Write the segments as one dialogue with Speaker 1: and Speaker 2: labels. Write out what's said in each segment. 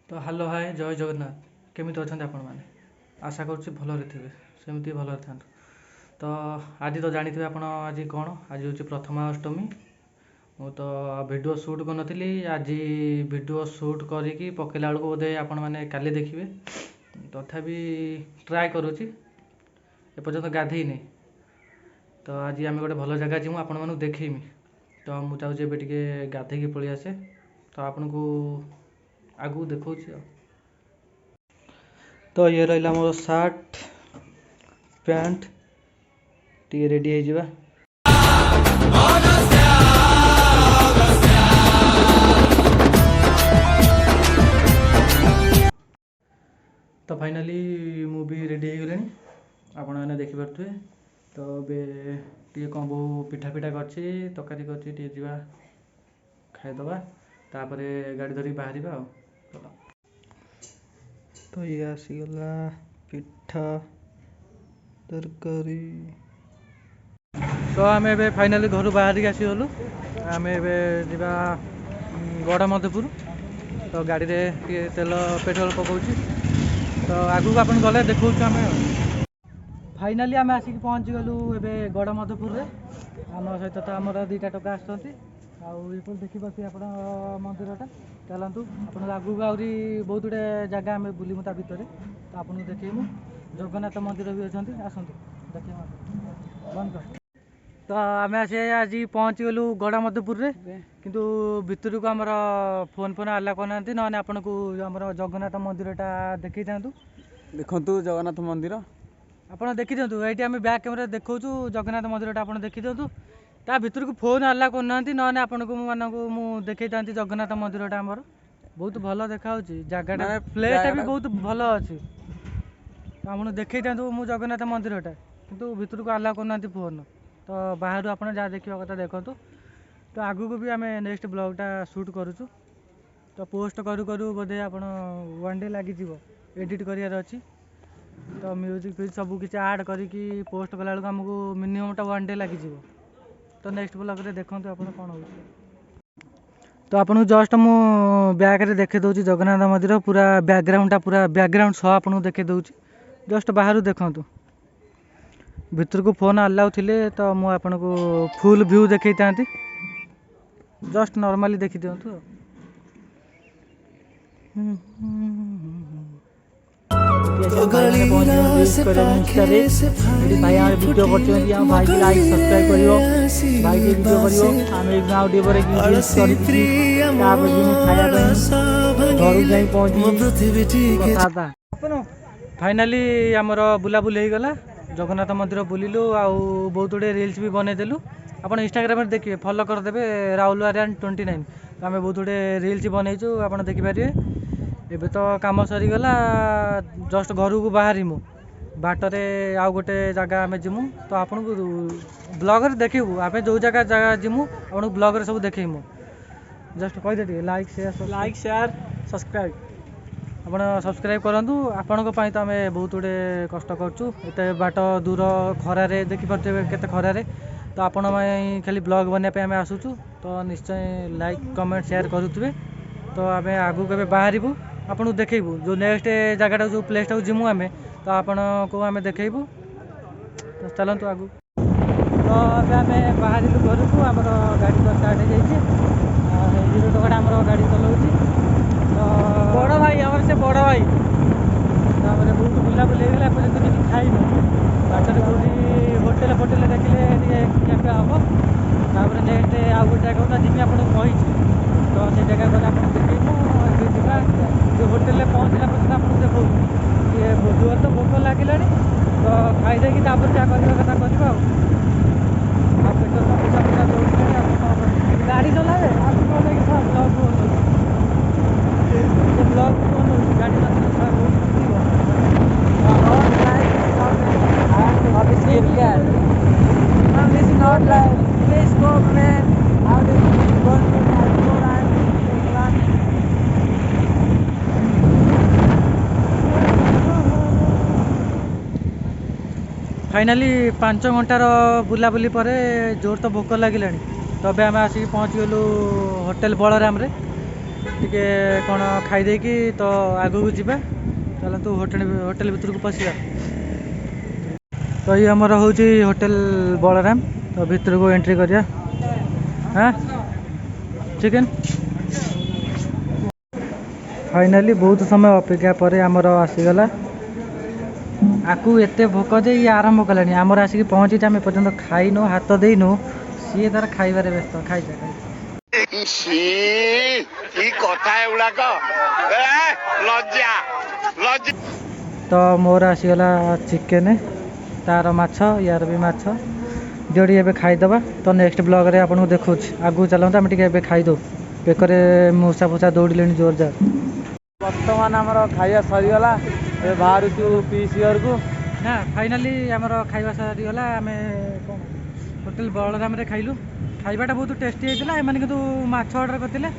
Speaker 1: तो hello hi जय जगन्नाथ केमिति अच्छा आपण मैंने आशा करुच्ची भलरे थे सेमती भलरे था। तो आज तो जानी आप आज कौन आज हूँ प्रथमाष्टमी मु तो वीडियो शूट करी आज वीडियो शूट करी पकेला बेलू बोधे आपण मैंने काली देखिए तथापि ट्राए करुच्ची एपर्तंत गाधेनी। तो आज आम गोटे भल जगह जीवु आपण मानू देखमी तो मुझे चाहूँगी गाधे पलि आसे तो आपन को आगू देखा। तो ये रहा मोर सार्ट पैंट टी रेडी हो तो फाइनाली मूवी रेडी हो गले आपण मैंने देखिपे। तो टे कौन बो पिठा पिठा कर तरकारी कर खाईदबा तापर गाड़ी धरिक बाहर चलो। तो ये आसीगला पिठा तरकारी। तो आम ए फाइनाली घर बाहर की आसीगलु आम एबा गड़मधुपुर। तो गाड़ी रे तेल पेट्रोल पकाउची तो आगू अपन गले देखा आम फाइनाली आम आसिक पहुँची गलु ए गड़मधुपुर रे आम सहित तो आमर दुईटा टका आसुँच आपर देखिपे आप मंदिरटा चलतु आप आगू आहरी बहुत गुटे जगह आम बुलमु ता भितर तो आपको देखू जगन्नाथ मंदिर भी अच्छा आसतु देख बंद कर। तो आम आज पहुँची गलु गड़मधुपुर रे किंतु भितर को आमर फोन फोन आला करना ना आपन को आमर जगन्नाथ मंदिरटा देखी था
Speaker 2: देखु जगन्नाथ मंदिर
Speaker 1: आपड़ देखी दिंतु ये आम बैक कैमेरा देखा जगन्नाथ मंदिरटा आप देखी दिंतु ता भीतर को फोन आला करना ना आपन को मुझे देखी था जगन्नाथ मंदिरटा आमर बहुत भल देखा जगह प्लेसटा भी बहुत भल अच्छी आपन देखी था मुझे जगन्नाथ मंदिरटा किंतु भीतर को आला करना फोन तो बाहर आप जहाँ देखा कथा देखु। तो आगू को भी आम नेक्स्ट ब्लॉगटा शूट करुचु तो पोस्ट करू करू बोधे आप वन डे लगी एडिट करार अच्छी तो म्यूजिक फिज सब किसी ऐड करके पोस्ट कला बेलू आमको मिनिममटा वन डे लगी तो नेक्स्ट ब्लॉग रे देखो आप कौन हो। तो आपको जस्ट मु बैक रे देखे दूसरी जगन्नाथ मंदिर पूरा बैकग्राउंडटा पूरा बैकग्राउंड सह आपको देखे दूसरी जस्ट बाहर देखु भीतर को फोन अलाउ थे तो मुझे आपको फुल व्यू देखी था जस्ट नॉर्मली देखी दिंतु। भाई वीडियो कर भाई की लाइक सब्सक्राइब कर भाई की वीडियो कर आम गाँव टीवर खाया फाइनाली आमर बुलाबुली हो गला जगन्नाथ मंदिर बुलिलु आउ बहुत गुड़े रील्स भी बनईदेलु आप इंस्टाग्राम देखिए फॉलो करदे राहुल आर्यन 29 आम बहुत गुड़े रील्स बनईचु आप देखिपारे। एबे तो काम सरीगला जस्ट घर को बाहर मु बाटरे आउ गोटे जगह आम जीमु तो आपन को ब्लॉग रे देखू आम जो जगह जीमु आपन ब्लॉग रे सब देखू जस्ट कहीदे लाइक शेयर सब्सक्राइब आप सब्सक्राइब करूँ आपण तो आम बहुत गुड़े कष्ट करुँ एत बाट दूर खरारे देखिपे केते खरारे तो आपण खाली ब्लॉग बनवाई आम आसुचु तो निश्चय लाइक कमेंट शेयर करुवे। तो आम आगू के बाहर आपन देखू जो नेक्स्ट जगह जो प्लेसटा जीमु आम तो आपण को आम देखू तो चलतु आगू। तो आम बाहर घर को आम गाड़ी तो स्टार्ट हो जाए हिरो टका आम गाड़ी चलाऊँ तो बड़ भाई आम से बड़ भाई बहुत बुलाबुली होगा पर्यटन किसी खाइन बाटर कौटी होटेल फोटेल देखिले ଖିଆପିଆ हम नेक्स्ट आउ गोटे जगह जिमी आपको कही तो से जगह गले आप देखू जा जो होटेल पहुँचला पर्यटन आपको देखो ये जोर तो भोक लगे तो खाईदे क्या कथा करवा पेट्रोल तो पैसा पैसा दौड़ गाड़ी चलावे ब्लॉग ब्लॉग गाड़ी not like please go man how do you go to that finally 5 घंटार बुलाबुली पर जोर तो भोक लगे तो आम आसिक पहुँची गलु होटेल बलराम रे ଟିକେ କ'ଣ ଖାଇଦେଇକି ତ ଆଗକୁ ଯିବା। ଚାଲନ୍ତୁ ହୋଟେଲ ଭିତରକୁ ପଶିବା। ତ ଇଏ ଆମର ହେଉଛି ହୋଟେଲ ବଳରାମ। ତ ଭିତରକୁ ଏଣ୍ଟ୍ରି କରିବା। ହଁ ଚିକେନ୍ ଫାଇନାଲି ବହୁତ ସମୟ ଅପେକ୍ଷା ପରେ ଆମର ଆସିଗଲା। ଆକୁ ଏତେ ଭୋକ ଯେ ଇଏ ଆରମ୍ଭ କଲାଣି। ଆମର ଆସିକି ପହଞ୍ଚିଛି, ଆମେ ଏପର୍ଯ୍ୟନ୍ତ ଖାଇନୁ, ହାତ ଦେଇନୁ। ସିଏ ତାର ଖାଇବାରେ ବ୍ୟସ୍ତ। ଖାଇଯା ତ ମୋର ଆସିଗଲା ଚିକେନ୍, ତାର ମାଛ, ୟାର ବି ମାଛ। ଦିଅଟି ଏବେ ଖାଇଦେବା। ତ ନେକ୍ସଟ ବ୍ଲଗରେ ଆପଣଙ୍କୁ ଦେଖାଉଛି। ଆଗକୁ ଚାଲନ୍ତୁ, ଆମେ ଟିକେ ଏବେ ଖାଇଦେଉ। ବେକରେ ମୂଷା ଫୁଷା ଦୌଡ଼ିଲେଣି ଜୋରଜାର।
Speaker 2: ବର୍ତ୍ତମାନ ଆମର ଖାଇବା ସରିଗଲା। ଏବେ ବାହାରୁଛୁ ପିଇସି ଘରକୁ।
Speaker 1: ନା ଫାଇନାଲି ଆମର ଖାଇବା ସରିଗଲା। ଆମେ କ'ଣ ହୋଟେଲ ବଳରାମରେ ଖାଇଲୁ। ଖାଇବାଟା ବହୁତ ଟେଷ୍ଟି ହେଇଥିଲା। ଏମାନେ କିନ୍ତୁ ମାଛ ଅର୍ଡ଼ର କରିଥିଲେ,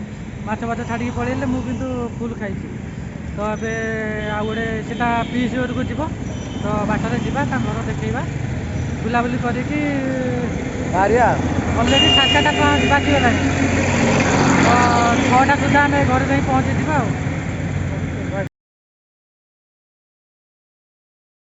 Speaker 1: ମାଛ ଛାଡ଼ିକି ପଳେଇଲେ। ମୁଁ କିନ୍ତୁ ଫୁଲ୍ ଖାଇଛି। ତ ଏବେ ଆଉ ଗୋଟେ ସେଟା ପିଇସି ଘରକୁ ଯିବ। ତ ବାଟରେ ଯିବା, ତାଙ୍କ ଘର ଦେଖେଇବା, ବୁଲାବୁଲି କରିକି
Speaker 2: ବାହାରିଆ।
Speaker 1: ଅଲରେଡ଼ି 4ଟା ବାଜିଗଲାଣି। ତ 6ଟା ସୁଦ୍ଧା ଆମେ ଘରେ ଯାଇ ପହଞ୍ଚିଯିବା ଆଉ।